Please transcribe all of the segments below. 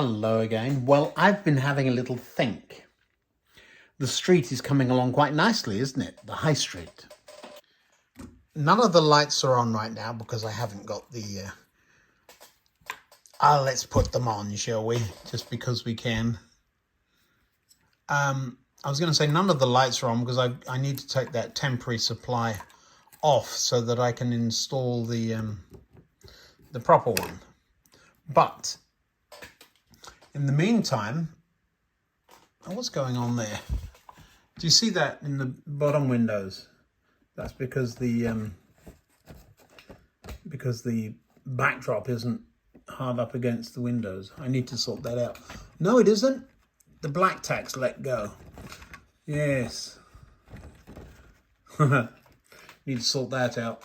Hello again. Well, I've been having a little think. The street is coming along quite nicely, isn't it? The high street. None of the lights are on right now because I haven't got the... let's put them on, shall we? Just because we can. I was going to say none of the lights are on because I need to take that temporary supply off so that I can install the proper one. But in the meantime, what's going on there? Do you see that in the bottom windows? That's because the backdrop isn't hard up against the windows. I need to sort that out. No, it isn't. The black tack's let go. Yes. Need to sort that out.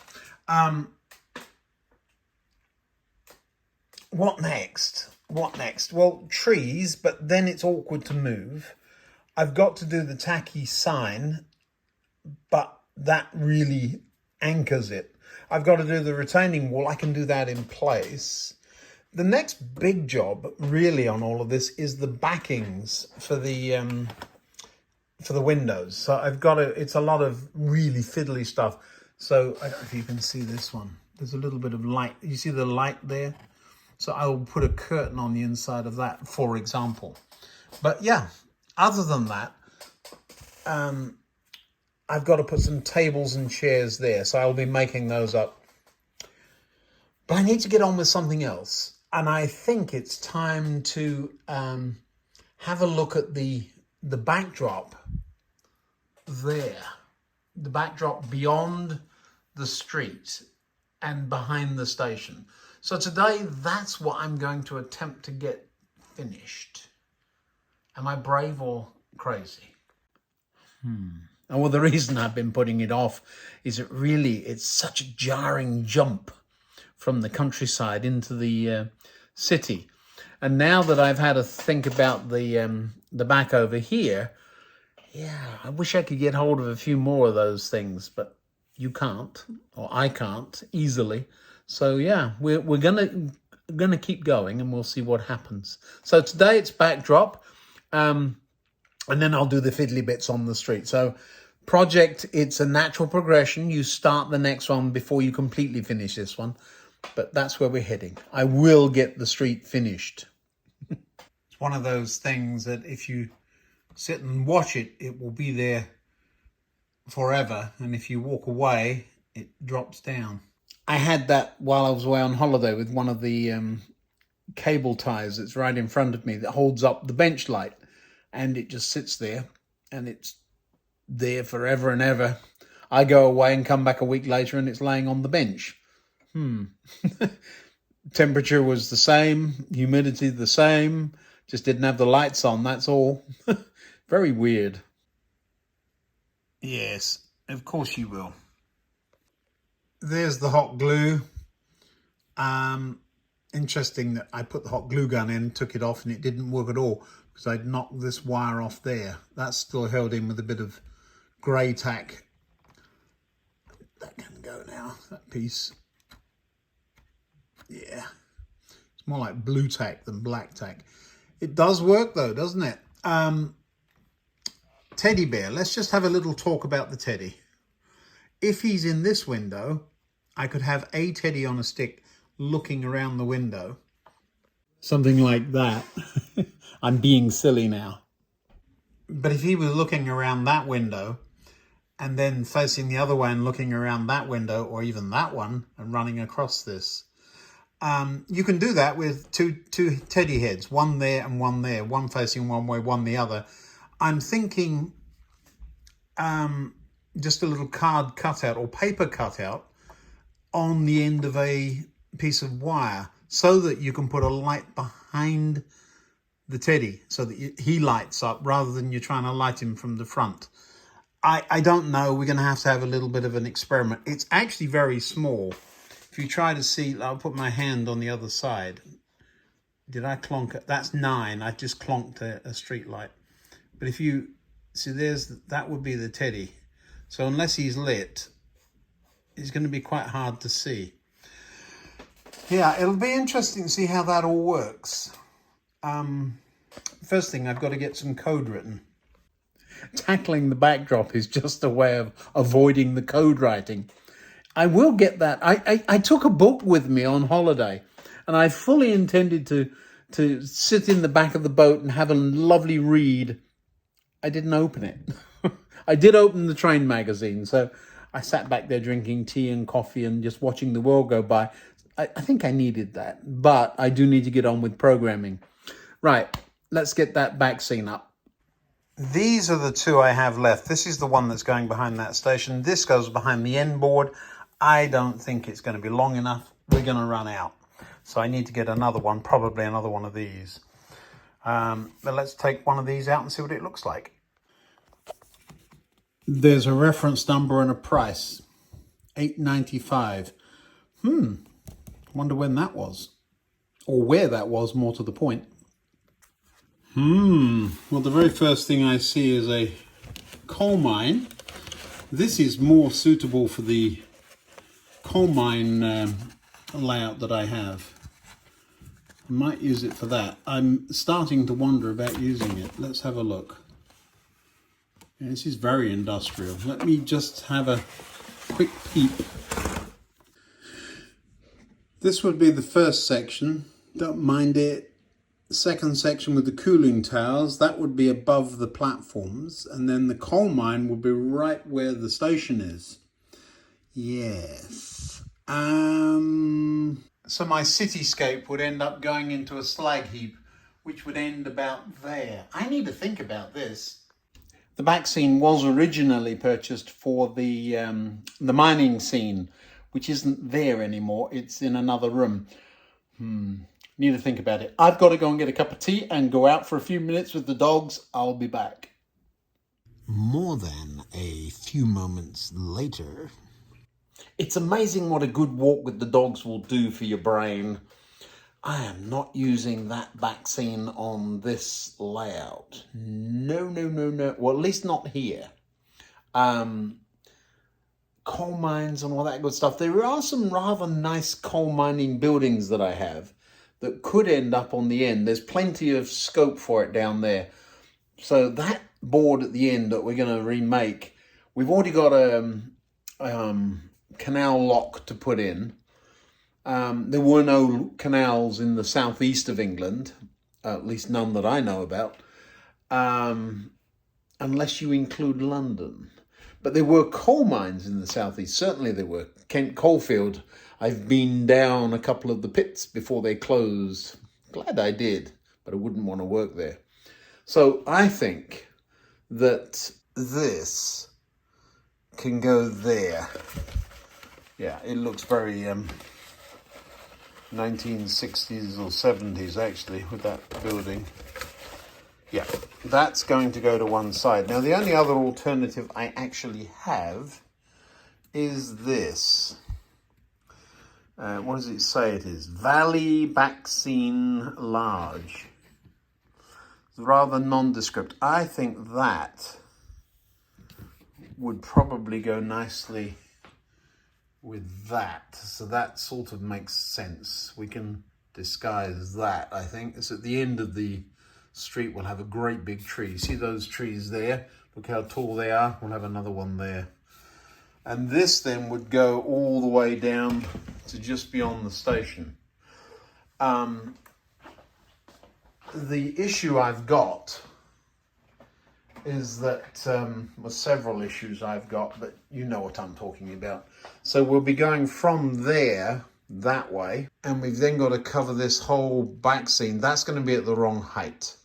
What next? What next? Well, trees, but then it's awkward to move. I've got to do the tacky sign, but that really anchors it. I've got to do the retaining wall. I can do that in place. The next big job, really, on all of this is the backings for the windows. So I've got to. It's a lot of really fiddly stuff. So I don't know if you can see this one. There's a little bit of light. You see the light there? So I will put a curtain on the inside of that, for example. But yeah, other than that, I've got to put some tables and chairs there. So I'll be making those up. But I need to get on with something else. And I think it's time to have a look at the backdrop there. The backdrop beyond the street and behind the station. So today, that's what I'm going to attempt to get finished. Am I brave or crazy? Oh, well, the reason I've been putting it off is it's such a jarring jump from the countryside into the city. And now that I've had a think about the back over here, yeah, I wish I could get hold of a few more of those things, but you can't, or I can't easily. So yeah, we're gonna keep going, and we'll see what happens. So today it's backdrop, and then I'll do the fiddly bits on the street. So project, it's a natural progression. You start the next one before you completely finish this one, but that's where we're heading. I will get the street finished. It's one of those things that if you sit and watch it, it will be there forever, and if you walk away, it drops down. I had that while I was away on holiday with one of the cable ties that's right in front of me that holds up the bench light, and it just sits there and it's there forever and ever. I go away and come back a week later and it's laying on the bench. Temperature was the same, humidity the same, just didn't have the lights on, that's all. Very weird. Yes, of course you will. There's the hot glue. Interesting that I put the hot glue gun in, took it off, and it didn't work at all because I'd knocked this wire off there. That's still held in with a bit of grey tack. That can go now, that piece. Yeah, it's more like blue tack than black tack. It does work though, doesn't it? Teddy bear, let's just have a little talk about the teddy. If he's in this window, I could have a teddy on a stick looking around the window. Something like that. I'm being silly now. But if he was looking around that window and then facing the other way and looking around that window, or even that one, and running across this, you can do that with two teddy heads, one there and one there, one facing one way, one the other. I'm thinking just a little card cutout or paper cutout on the end of a piece of wire so that you can put a light behind the teddy so that he lights up rather than you're trying to light him from the front. I don't know. We're going to have a little bit of an experiment. It's actually very small. If you try to see, I'll put my hand on the other side. Did I clonk it? That's 9. I just clonked a street light. But if you see, that would be the teddy. So unless he's lit, it's going to be quite hard to see. Yeah, it'll be interesting to see how that all works. First thing, I've got to get some code written. Tackling the backdrop is just a way of avoiding the code writing. I will get that. I took a book with me on holiday, and I fully intended to sit in the back of the boat and have a lovely read. I didn't open it. I did open the train magazine, so I sat back there drinking tea and coffee and just watching the world go by. I think I needed that, but I do need to get on with programming. Right, let's get that Backscene up. These are the two I have left. This is the one that's going behind that station. This goes behind the end board. I don't think it's going to be long enough. We're going to run out. So I need to get another one, probably another one of these. But let's take one of these out and see what it looks like. There's a reference number and a price. $8.95. Wonder when that was. Or where that was, more to the point. Well, the very first thing I see is a coal mine. This is more suitable for the coal mine layout that I have. I might use it for that. I'm starting to wonder about using it. Let's have a look. Yeah, this is very industrial. Let me just have a quick peep. This would be the first section. Don't mind it. Second section with the cooling towers, that would be above the platforms, and then the coal mine would be right where the station is. Yes. So my cityscape would end up going into a slag heap, which would end about there. I need to think about this. The Backscene was originally purchased for the mining scene, which isn't there anymore. It's in another room. Need to think about it. I've got to go and get a cup of tea and go out for a few minutes with the dogs. I'll be back. More than a few moments later. It's amazing what a good walk with the dogs will do for your brain. I am not using that Backscene on this layout. No. Well, at least not here. Coal mines and all that good stuff. There are some rather nice coal mining buildings that I have that could end up on the end. There's plenty of scope for it down there. So that board at the end that we're going to remake, we've already got a canal lock to put in. There were no canals in the southeast of England, at least none that I know about, unless you include London. But there were coal mines in the southeast. Certainly there were. Kent Coalfield, I've been down a couple of the pits before they closed. Glad I did, but I wouldn't want to work there. So I think that this can go there. Yeah, it looks very 1960s or 70s actually with that building. Yeah, that's going to go to one side. Now, the only other alternative I actually have is this. What does it say it is? Valley Backscene Large. It's rather nondescript. I think that would probably go nicely with that. So that sort of makes sense. We can disguise that, I think. It's at the end of the street. We'll have a great big tree. See those trees there? Look how tall they are. We'll have another one there. And this then would go all the way down to just beyond the station. The issue I've got is that, well, several issues I've got, but you know what I'm talking about. So we'll be going from there that way, and we've then got to cover this whole Backscene. That's going to be at the wrong height.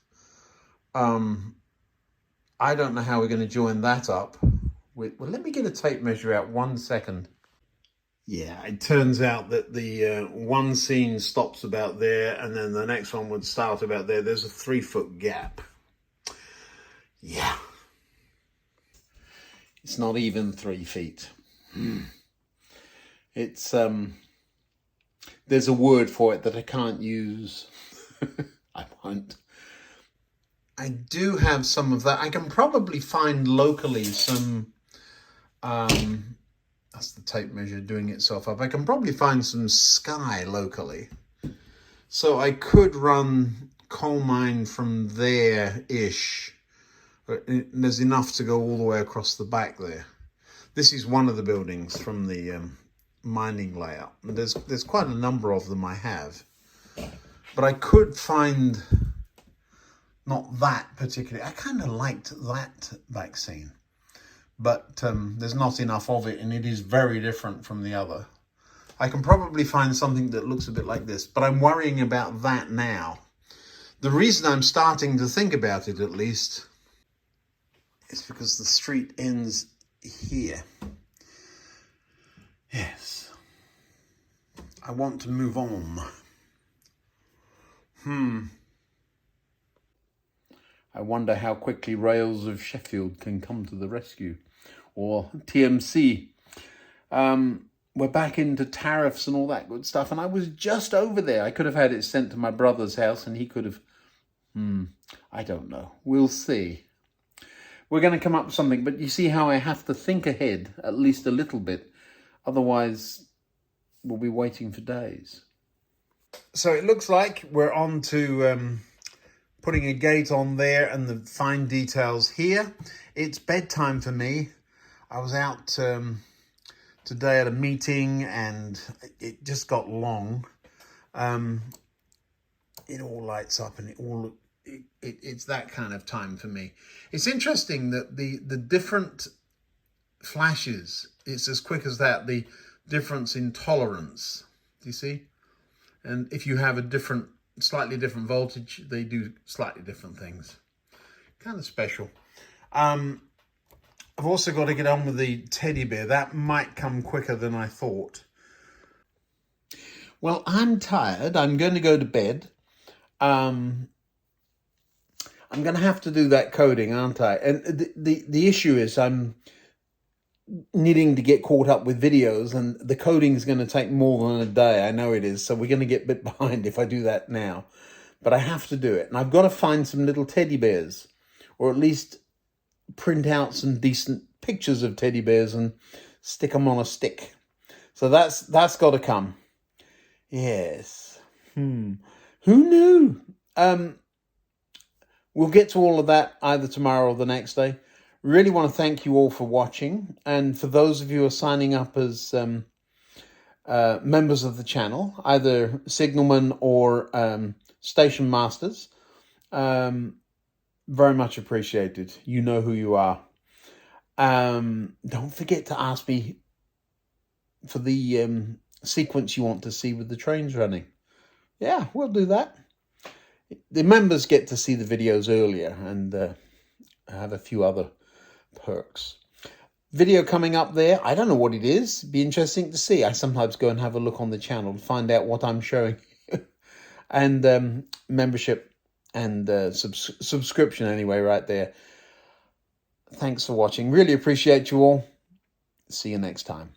I don't know how we're going to join that up. Well, let me get a tape measure out 1 second. Yeah, it turns out that the one scene stops about there, and then the next one would start about there. There's a 3-foot gap. Yeah. It's not even 3 feet. It's, there's a word for it that I can't use. I won't. I do have some of that. I can probably find locally some, that's the tape measure doing itself up. I can probably find some sky locally. So I could run coal mine from there-ish. There's enough to go all the way across the back there. This is one of the buildings from the mining layout. And there's quite a number of them I have. But I could find not that particularly. I kind of liked that Backscene. But there's not enough of it, and it is very different from the other. I can probably find something that looks a bit like this, but I'm worrying about that now. The reason I'm starting to think about it, at least, is because the street ends here. Yes. I want to move on. I wonder how quickly Rails of Sheffield can come to the rescue. Or TMC. We're back into tariffs and all that good stuff. And I was just over there. I could have had it sent to my brother's house and he could have... I don't know. We'll see. We're going to come up with something. But you see how I have to think ahead, at least a little bit. Otherwise, we'll be waiting for days. So it looks like we're on to... putting a gate on there and the fine details here. It's bedtime for me. I was out today at a meeting and it just got long. It all lights up and it's that kind of time for me. It's interesting that the different flashes, it's as quick as that, the difference in tolerance. Do you see? And if you have a slightly different voltage, they do slightly different things. Kind of special. I've also got to get on with the teddy bear. That might come quicker than I thought. Well, I'm tired. I'm going to go to bed. I'm going to have to do that coding, aren't I? And the issue is I'm needing to get caught up with videos, and the coding is going to take more than a day. I know it is. So we're going to get a bit behind if I do that now. But I have to do it. And I've got to find some little teddy bears, or at least print out some decent pictures of teddy bears and stick them on a stick. So that's got to come. Yes. Who knew? We'll get to all of that either tomorrow or the next day. Really want to thank you all for watching. And for those of you who are signing up as members of the channel, either signalmen or station masters, very much appreciated. You know who you are. Don't forget to ask me for the sequence you want to see with the trains running. Yeah, we'll do that. The members get to see the videos earlier and have a few other perks. Video coming up there. I don't know what it is. Be interesting to see. I sometimes go and have a look on the channel to find out what I'm showing. And membership and subscription anyway right there. Thanks for watching. Really appreciate you all. See you next time.